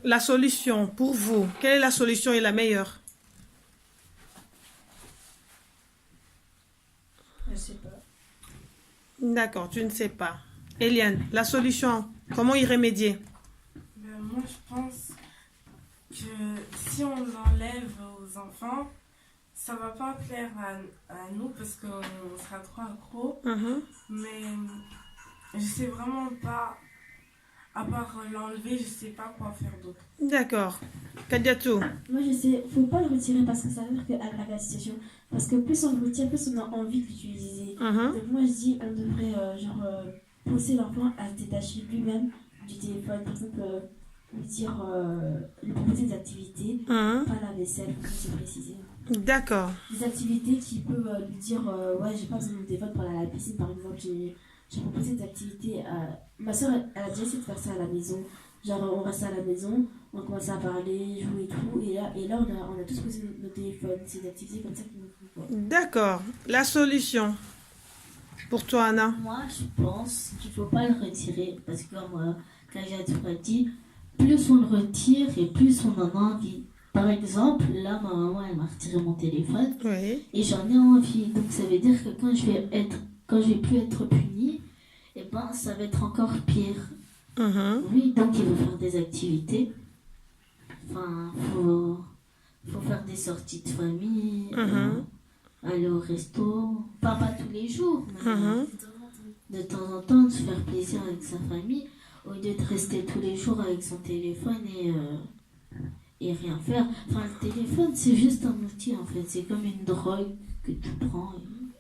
la solution pour vous, quelle est la solution et la meilleure? Je sais pas. D'accord, tu ne sais pas. Eliane, la solution, comment y remédier? Moi, je pense que si on l'enlève aux enfants, ça va pas plaire à nous parce qu'on sera trop accro. Mhm. Mais je sais vraiment pas, à part l'enlever, je sais pas quoi faire d'autre. D'accord. Kadiatou, Moi, je sais, faut pas le retirer parce que ça veut dire que aggrave la situation. Parce que plus on le retire, plus on a envie de l'utiliser. mhm. Donc, moi, je dis, on devrait pousser l'enfant à se détacher lui-même du téléphone. Par exemple, lui dire, lui proposer des activités, Mhm. pas la vaisselle, comme c'est précisé. D'accord. Des activités qui peuvent lui dire, ouais, j'ai pas besoin de mon téléphone pour aller à la piscine, par exemple. J'ai proposé des activités à... Ma soeur, elle a déjà essayé de faire ça à la maison. Genre, on reste à la maison, on commence à parler, jouer et tout. Et là on a tous posé nos téléphones. C'est des activités comme ça qui nous font quoi. D'accord. La solution pour toi, Anna? Moi, je pense qu'il ne faut pas le retirer parce que, comme Kadiatou a dit, plus on le retire et plus on en a envie. Par exemple, là, ma maman, elle m'a retiré mon téléphone Oui. et j'en ai envie. Donc, ça veut dire que quand je vais plus être punie, eh ben, ça va être encore pire. Mhm. Oui, donc il faut faire des activités. Enfin, faut faire des sorties de famille, aller au resto. Pas tous les jours, mais Mhm. de temps en temps, de se faire plaisir avec sa famille, au lieu de rester tous les jours avec son téléphone et rien faire. Enfin, le téléphone, c'est juste un outil, en fait. C'est comme une drogue que tu prends.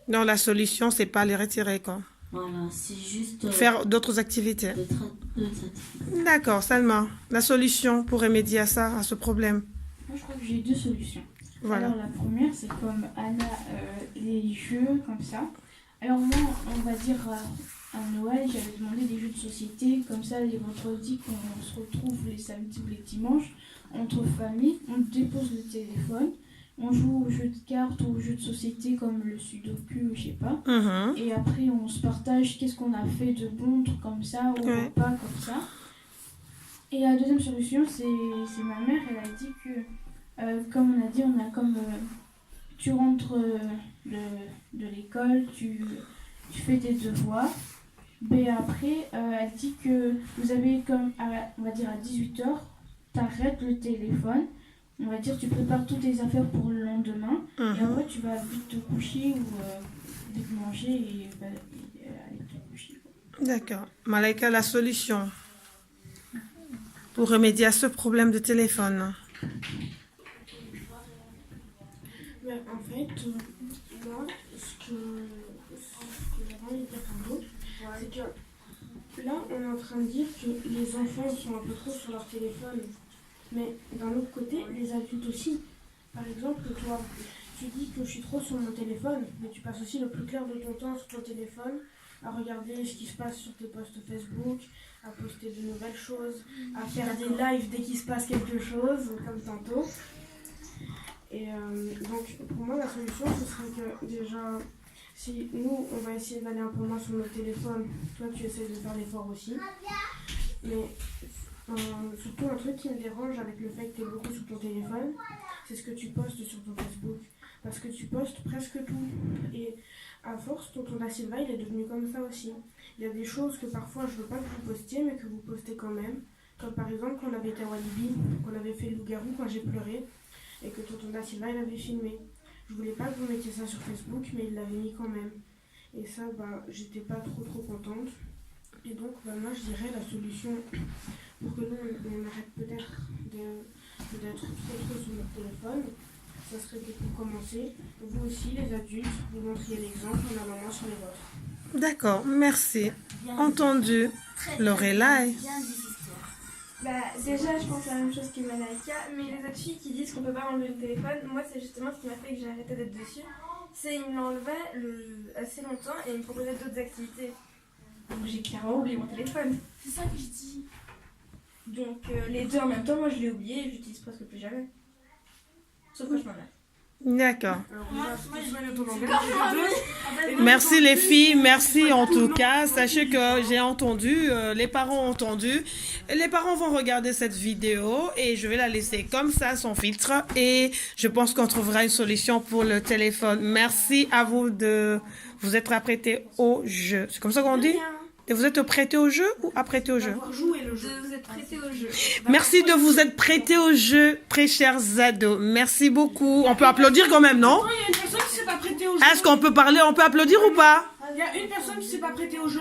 Non, la solution, c'est pas les retirer, quoi. Voilà, c'est juste... Faire d'autres activités. d'autres activités. D'accord, Salma. La solution pour remédier à ça, à ce problème. Moi, je crois que j'ai deux solutions. Voilà. Alors, la première, c'est comme Anna, les jeux comme ça. Alors, moi, on va dire à Noël, j'avais demandé des jeux de société. Comme ça, les vendredis, quand on se retrouve les samedis ou les dimanches, entre familles, on dépose le téléphone. On joue aux jeux de cartes ou aux jeux de société comme le sudoku, je sais pas. Mhm. Et après, on se partage qu'est-ce qu'on a fait de bon, truc comme ça, ou Ouais. pas comme ça. Et la deuxième solution, c'est ma mère, elle a dit que, comme on a dit, on a comme... tu rentres de l'école, tu fais tes devoirs. Mais après, elle dit que vous avez comme, on va dire à 18h, t'arrêtes le téléphone. On va dire tu prépares toutes tes affaires pour le lendemain. Et Mhm. après, tu vas vite te coucher ou vite manger et aller te coucher. D'accord. Malaika, la solution pour remédier à ce problème de téléphone. Mais en fait, moi, ce que j'avais envie de dire par contre, c'est que là, on est en train de dire que les enfants sont un peu trop sur leur téléphone. Mais d'un autre côté, les adultes aussi. Par exemple, toi, tu dis que je suis trop sur mon téléphone, mais tu passes aussi le plus clair de ton temps sur ton téléphone, à regarder ce qui se passe sur tes posts Facebook, à poster de nouvelles choses, à faire des lives dès qu'il se passe quelque chose, comme tantôt. Et donc, pour moi, la solution, ce serait que déjà, si nous, on va essayer d'aller un peu moins sur notre téléphone, toi, tu essaies de faire l'effort aussi. Mais surtout, un truc qui me dérange avec le fait que tu es beaucoup sur ton téléphone, c'est ce que tu postes sur ton Facebook. Parce que tu postes presque tout. Et à force, tonton Da Silva, il est devenu comme ça aussi. Il y a des choses que parfois, je veux pas que vous postiez, mais que vous postez quand même. Comme par exemple, quand on avait été à Walibi, qu'on avait fait le loup-garou quand j'ai pleuré, et que tonton Da Silva, il avait filmé. Je voulais pas que vous mettiez ça sur Facebook, mais il l'avait mis quand même. Et ça, j'étais pas trop contente. Et donc, moi, je dirais la solution pour que nous, on arrête peut-être d'être trop sur notre téléphone, ça serait que pour commencer, vous aussi, les adultes, vous montriez l'exemple en allant moins sur les vôtres. D'accord, merci. Bien Entendu. Lorelai. Bien dit, sister. Déjà, je pense la même chose que Malaika, mais les autres filles qui disent qu'on peut pas enlever le téléphone, moi, c'est justement ce qui m'a fait que j'ai arrêté d'être dessus. C'est qu'ils me l'enlevaient assez longtemps et ils me proposaient d'autres activités. Donc j'ai clairement oublié mon téléphone. C'est ça que je dis. Donc les deux en même temps, moi je l'ai oublié et je l'utilise presque plus jamais. Sauf quand je m'en ai. D'accord. Moi, je vais aller au langage. Merci les filles, merci en tout cas. Sachez que j'ai entendu, les parents ont entendu. Les parents vont regarder cette vidéo et je vais la laisser comme ça, sans filtre. Et je pense qu'on trouvera une solution pour le téléphone. Merci à vous de vous être apprêtés au jeu. C'est comme ça qu'on dit? Et vous êtes prêtés au jeu ou apprêtés au jeu? Vous êtes prêtés au jeu. Merci de vous être prêtés au jeu, très chers ados. Merci beaucoup. On peut applaudir quand même, non? Il y a une personne qui s'est pas prêtée au jeu. Est-ce qu'on peut parler? On peut applaudir ou pas? Il y a une personne qui s'est pas prêtée au jeu.